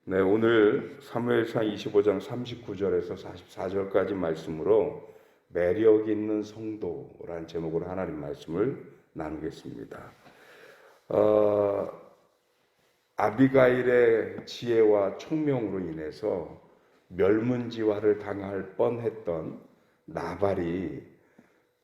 네, 오늘 사무엘상 25장 39절에서 44절까지 말씀으로 매력 있는 성도라는 제목으로 하나님 말씀을 나누겠습니다. 아비가일의 지혜와 총명으로 인해서 멸문지화를 당할 뻔했던 나발이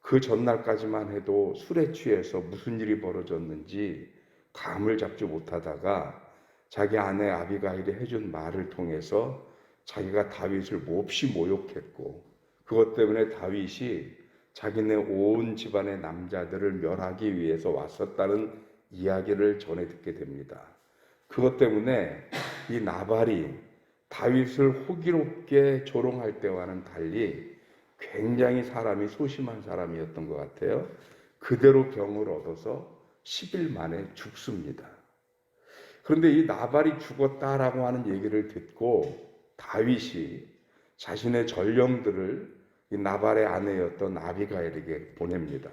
그 전날까지만 해도 술에 취해서 무슨 일이 벌어졌는지 감을 잡지 못하다가 자기 아내 아비가일이 해준 말을 통해서 자기가 다윗을 몹시 모욕했고, 그것 때문에 다윗이 자기네 온 집안의 남자들을 멸하기 위해서 왔었다는 이야기를 전해 듣게 됩니다. 그것 때문에 이 나발이 다윗을 호기롭게 조롱할 때와는 달리 굉장히 사람이 소심한 사람이었던 것 같아요. 그대로 병을 얻어서 10일 만에 죽습니다. 그런데 이 나발이 죽었다라고 하는 얘기를 듣고 다윗이 자신의 전령들을 이 나발의 아내였던 아비가일에게 보냅니다.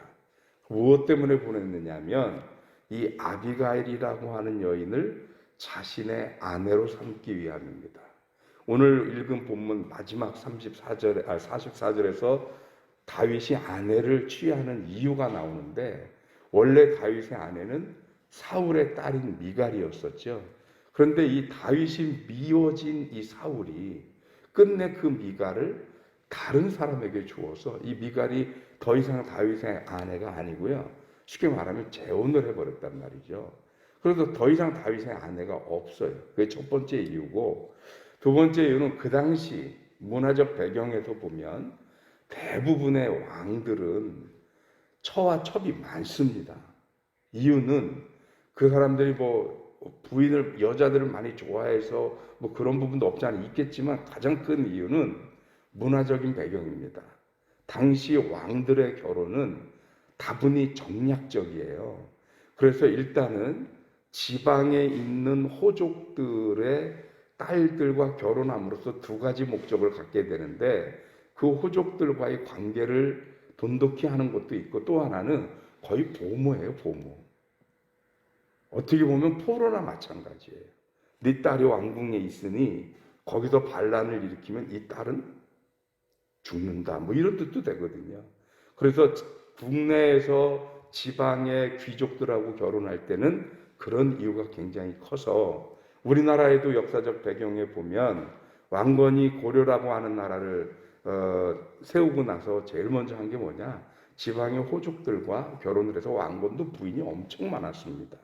무엇 때문에 보냈느냐면 이 아비가일이라고 하는 여인을 자신의 아내로 삼기 위함입니다. 오늘 읽은 본문 마지막 44절에서 다윗이 아내를 취하는 이유가 나오는데, 원래 다윗의 아내는 사울의 딸인 미갈이었었죠. 그런데 이 다윗이 미워진 이 사울이 끝내 그 미갈을 다른 사람에게 주어서 이 미갈이 더 이상 다윗의 아내가 아니고요, 쉽게 말하면 재혼을 해버렸단 말이죠. 그래서 더 이상 다윗의 아내가 없어요. 그게 첫 번째 이유고, 두 번째 이유는 그 당시 문화적 배경에서 보면 대부분의 왕들은 처와 첩이 많습니다. 이유는 그 사람들이 부인을, 여자들을 많이 좋아해서 그런 부분도 없지 않아 있겠지만, 가장 큰 이유는 문화적인 배경입니다. 당시 왕들의 결혼은 다분히 정략적이에요. 그래서 일단은 지방에 있는 호족들의 딸들과 결혼함으로써 두 가지 목적을 갖게 되는데, 그 호족들과의 관계를 돈독히 하는 것도 있고, 또 하나는 거의 보모예요, 보모. 어떻게 보면 포로나 마찬가지예요. 네 딸이 왕궁에 있으니 거기서 반란을 일으키면 이 딸은 죽는다, 이런 뜻도 되거든요. 그래서 국내에서 지방의 귀족들하고 결혼할 때는 그런 이유가 굉장히 커서, 우리나라에도 역사적 배경에 보면 왕건이 고려라고 하는 나라를 세우고 나서 제일 먼저 한 게 뭐냐, 지방의 호족들과 결혼을 해서 왕건도 부인이 엄청 많았습니다.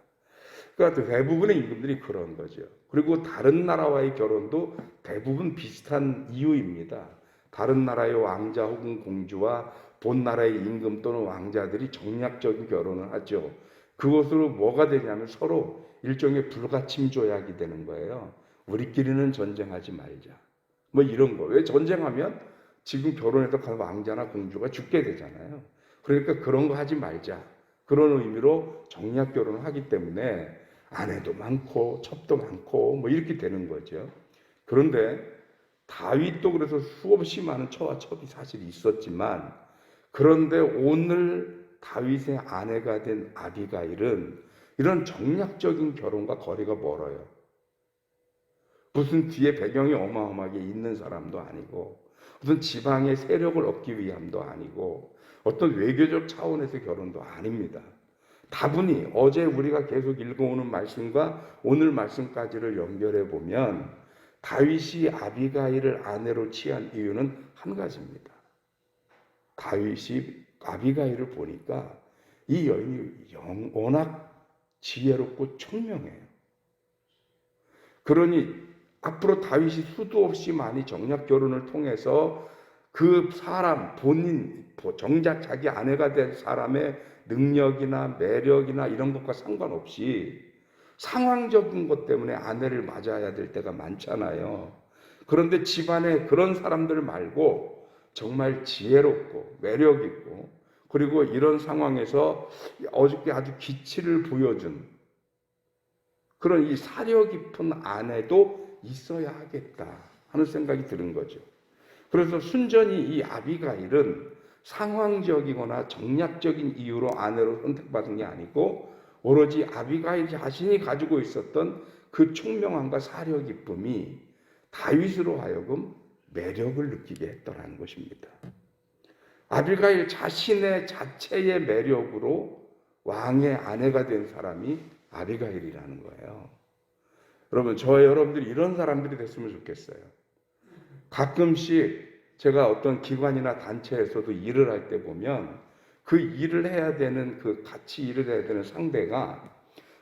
그러니까 대부분의 임금들이 그런 거죠. 그리고 다른 나라와의 결혼도 대부분 비슷한 이유입니다. 다른 나라의 왕자 혹은 공주와 본 나라의 임금 또는 왕자들이 정략적인 결혼을 하죠. 그것으로 뭐가 되냐면 서로 일종의 불가침 조약이 되는 거예요. 우리끼리는 전쟁하지 말자, 이런 거. 왜 전쟁하면 지금 결혼해서 간 왕자나 공주가 죽게 되잖아요. 그러니까 그런 거 하지 말자, 그런 의미로 정략 결혼을 하기 때문에 아내도 많고 첩도 많고 이렇게 되는 거죠. 그런데 다윗도 그래서 수없이 많은 처와 첩이 사실 있었지만, 그런데 오늘 다윗의 아내가 된 아비가일은 이런 정략적인 결혼과 거리가 멀어요. 무슨 뒤에 배경이 어마어마하게 있는 사람도 아니고, 무슨 지방의 세력을 얻기 위함도 아니고, 어떤 외교적 차원에서의 결혼도 아닙니다. 다분히 어제 우리가 계속 읽어오는 말씀과 오늘 말씀까지를 연결해 보면 다윗이 아비가일을 아내로 취한 이유는 한 가지입니다. 다윗이 아비가일을 보니까 이 여인이 워낙 지혜롭고 총명해요. 그러니 앞으로 다윗이 수도 없이 많이 정략 결혼을 통해서 그 사람 본인, 정작 자기 아내가 된 사람의 능력이나 매력이나 이런 것과 상관없이 상황적인 것 때문에 아내를 맞아야 될 때가 많잖아요. 그런데 집안에 그런 사람들 말고 정말 지혜롭고 매력 있고, 그리고 이런 상황에서 어저께 아주 기치를 보여준 그런 이 사려 깊은 아내도 있어야 하겠다 하는 생각이 드는 거죠. 그래서 순전히 이 아비가일은 상황적이거나 정략적인 이유로 아내로 선택받은 게 아니고, 오로지 아비가일 자신이 가지고 있었던 그 총명함과 사려 기쁨이 다윗으로 하여금 매력을 느끼게 했더라는 것입니다. 아비가일 자신의 자체의 매력으로 왕의 아내가 된 사람이 아비가일이라는 거예요. 여러분, 여러분들이 이런 사람들이 됐으면 좋겠어요. 가끔씩 제가 어떤 기관이나 단체에서도 일을 할 때 보면 그 일을 해야 되는 같이 일을 해야 되는 상대가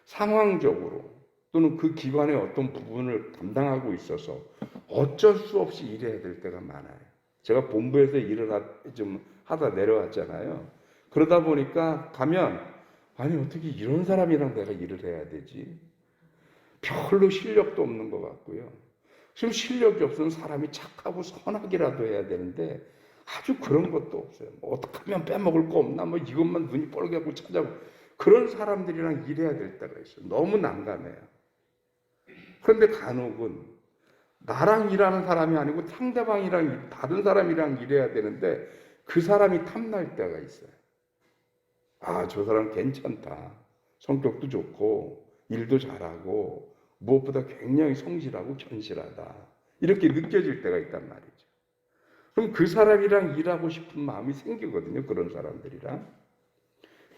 상황적으로 또는 그 기관의 어떤 부분을 담당하고 있어서 어쩔 수 없이 일해야 될 때가 많아요. 제가 본부에서 일을 좀 하다 내려왔잖아요. 그러다 보니까 가면 아니 어떻게 이런 사람이랑 내가 일을 해야 되지? 별로 실력도 없는 것 같고요. 지금 실력이 없으면 사람이 착하고 선하기라도 해야 되는데 아주 그런 것도 없어요. 뭐 어떻게 하면 빼먹을 거 없나? 뭐 이것만 눈이 뻘개고 찾아보고 그런 사람들이랑 일해야 될 때가 있어요. 너무 난감해요. 그런데 간혹은 나랑 일하는 사람이 아니고 상대방이랑 다른 사람이랑 일해야 되는데 그 사람이 탐날 때가 있어요. 아, 저 사람 괜찮다. 성격도 좋고 일도 잘하고 무엇보다 굉장히 성실하고 견실하다. 이렇게 느껴질 때가 있단 말이죠. 그럼 그 사람이랑 일하고 싶은 마음이 생기거든요. 그런 사람들이랑.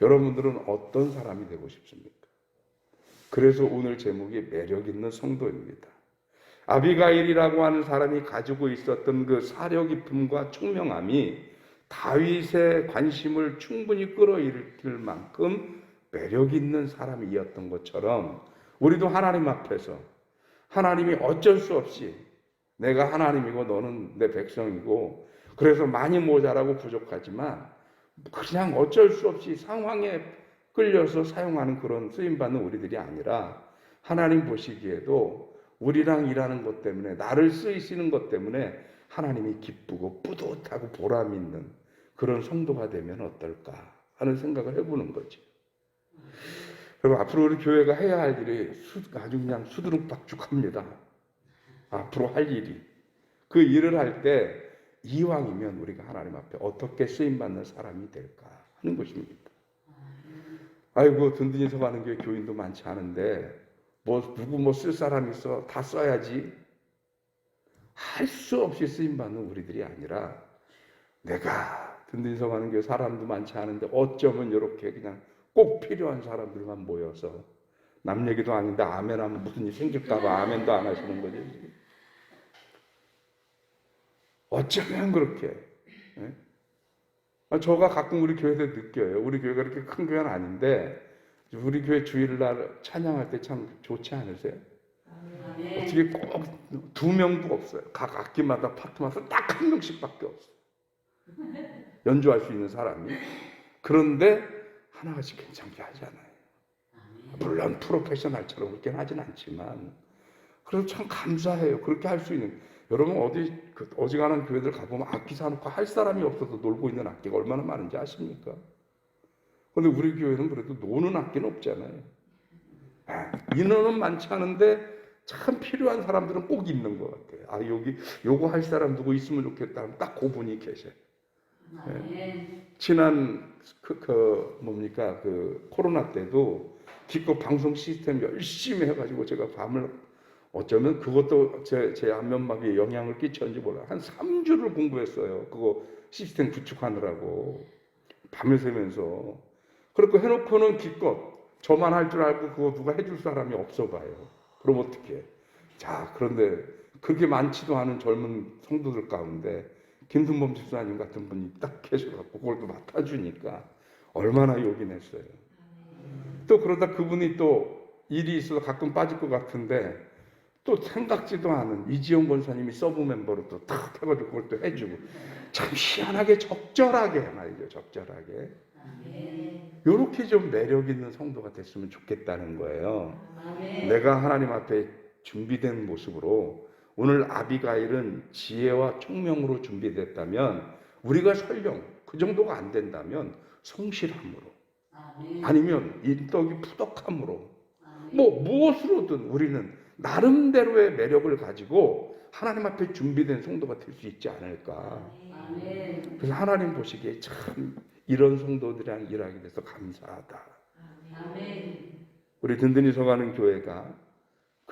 여러분들은 어떤 사람이 되고 싶습니까? 그래서 오늘 제목이 매력 있는 성도입니다. 아비가일이라고 하는 사람이 가지고 있었던 그 사려 깊음과 총명함이 다윗의 관심을 충분히 끌어일으킬 만큼 매력 있는 사람이었던 것처럼 우리도 하나님 앞에서 하나님이 어쩔 수 없이 내가 하나님이고 너는 내 백성이고 그래서 많이 모자라고 부족하지만 그냥 어쩔 수 없이 상황에 끌려서 사용하는 그런 쓰임받는 우리들이 아니라 하나님 보시기에도 우리랑 일하는 것 때문에 나를 쓰이시는 것 때문에 하나님이 기쁘고 뿌듯하고 보람 있는 그런 성도가 되면 어떨까 하는 생각을 해보는 거죠. 그리고 앞으로 우리 교회가 해야 할 일이 아주 그냥 수두룩박죽합니다. 앞으로 할 일이. 그 일을 할 때 이왕이면 우리가 하나님 앞에 어떻게 쓰임받는 사람이 될까 하는 것입니다. 아이고 든든히 서가는 교회 교인도 많지 않은데 누구 쓸 사람 있어 다 써야지 할 수 없이 쓰임받는 우리들이 아니라 내가 든든히 서가는 교회 사람도 많지 않은데 어쩌면 이렇게 그냥 꼭 필요한 사람들만 모여서 남 얘기도 아닌데 아멘 하면 무슨 일 생길까 봐 아멘도 안 하시는 거지. 어쩌면 그렇게. 저가 가끔 우리 교회에서 느껴요. 우리 교회가 그렇게 큰 교회는 아닌데 우리 교회 주일날 찬양할 때 참 좋지 않으세요? 어떻게 꼭 2명도 없어요. 각 악기마다 파트마다 딱 1명씩밖에 없어요. 연주할 수 있는 사람이. 그런데 하나같이 괜찮게 하잖아요. 물론 프로페셔널처럼 그렇게는 하진 않지만 그래서 참 감사해요. 그렇게 할 수 있는. 여러분 어지간한 교회들 가보면 악기 사놓고 할 사람이 없어서 놀고 있는 악기가 얼마나 많은지 아십니까? 그런데 우리 교회는 그래도 노는 악기는 없잖아요. 인원은 많지 않은데 참 필요한 사람들은 꼭 있는 것 같아요. 아 여기 요거 할 사람 누구 있으면 좋겠다 하면 딱 그분이 계셔요. 지난 코로나 때도 기껏 방송 시스템 열심히 해가지고 제가 밤을 어쩌면 그것도 제 안면막에 영향을 끼쳤는지 몰라요. 한 3주를 공부했어요. 그거 시스템 구축하느라고 밤을 새면서. 그렇게 해놓고는 기껏 저만 할 줄 알고 그거 누가 해줄 사람이 없어 봐요. 그럼 어떡해. 자, 그런데 그렇게 많지도 않은 젊은 성도들 가운데 김순범 집사님 같은 분이 딱 계셔갖고 그걸 또 맡아주니까 얼마나 욕이 냈어요. 또 그러다 그분이 또 일이 있어서 가끔 빠질 것 같은데 또 생각지도 않은 이지영 권사님이 서브 멤버로 또 탁 해가지고 그걸 또 해주고 참 희한하게 적절하게 말이죠. 적절하게. 이렇게 좀 매력 있는 성도가 됐으면 좋겠다는 거예요. 내가 하나님 앞에 준비된 모습으로 오늘 아비가일은 지혜와 총명으로 준비됐다면 우리가 설령 그 정도가 안 된다면 성실함으로 아니면 인덕이 푸덕함으로 무엇으로든 우리는 나름대로의 매력을 가지고 하나님 앞에 준비된 성도가 될 수 있지 않을까. 그래서 하나님 보시기에 참 이런 성도들이랑 일하게 돼서 감사하다. 우리 든든히 서가는 교회가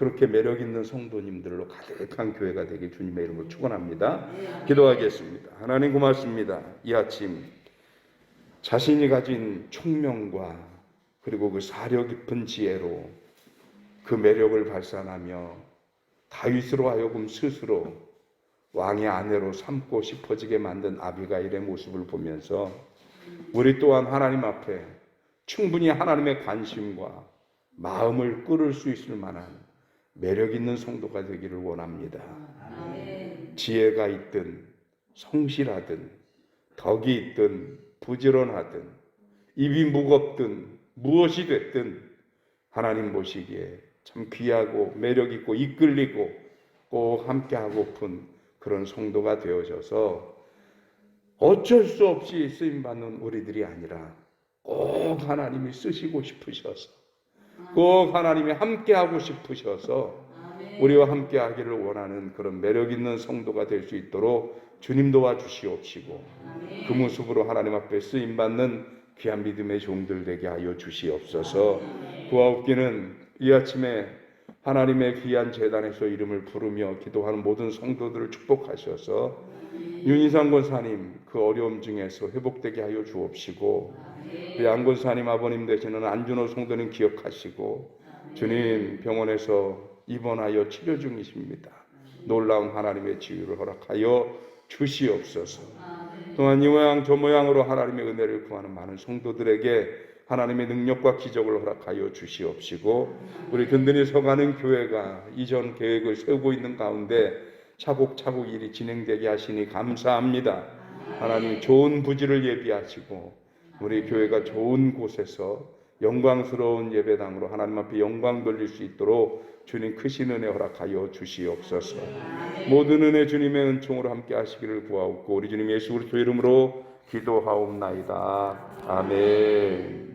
그렇게 매력 있는 성도님들로 가득한 교회가 되길 주님의 이름으로 축원합니다. 기도하겠습니다. 하나님 고맙습니다. 이 아침 자신이 가진 총명과 그리고 그 사려 깊은 지혜로 그 매력을 발산하며 다윗으로 하여금 스스로 왕의 아내로 삼고 싶어지게 만든 아비가일의 모습을 보면서 우리 또한 하나님 앞에 충분히 하나님의 관심과 마음을 끌을 수 있을 만한 매력 있는 성도가 되기를 원합니다. 지혜가 있든 성실하든 덕이 있든 부지런하든 입이 무겁든 무엇이 됐든 하나님 보시기에 참 귀하고 매력 있고 이끌리고 꼭 함께하고픈 그런 성도가 되어져서 어쩔 수 없이 쓰임받는 우리들이 아니라 꼭 하나님이 쓰시고 싶으셔서 꼭 하나님이 함께하고 싶으셔서 우리와 함께하기를 원하는 그런 매력 있는 성도가 될 수 있도록 주님 도와주시옵시고 그 모습으로 하나님 앞에 쓰임받는 귀한 믿음의 종들 되게 하여 주시옵소서. 구하옵기는 이 아침에 하나님의 귀한 제단에서 이름을 부르며 기도하는 모든 성도들을 축복하셔서 윤희상 권사님 그 어려움 중에서 회복되게 하여 주옵시고 그 양 권사님 아버님 되시는 안준호 성도님 기억하시고 주님 병원에서 입원하여 치료 중이십니다. 놀라운 하나님의 치유를 허락하여 주시옵소서. 또한 이 모양 저 모양으로 하나님의 은혜를 구하는 많은 성도들에게 하나님의 능력과 기적을 허락하여 주시옵시고 우리 든든히 서가는 교회가 이전 계획을 세우고 있는 가운데 차곡차곡 일이 진행되게 하시니 감사합니다. 하나님 좋은 부지를 예비하시고 우리 교회가 좋은 곳에서 영광스러운 예배당으로 하나님 앞에 영광 돌릴 수 있도록 주님 크신 은혜 허락하여 주시옵소서. 모든 은혜 주님의 은총으로 함께 하시기를 구하옵고 우리 주님 예수 그리스도 이름으로 기도하옵나이다. 아멘.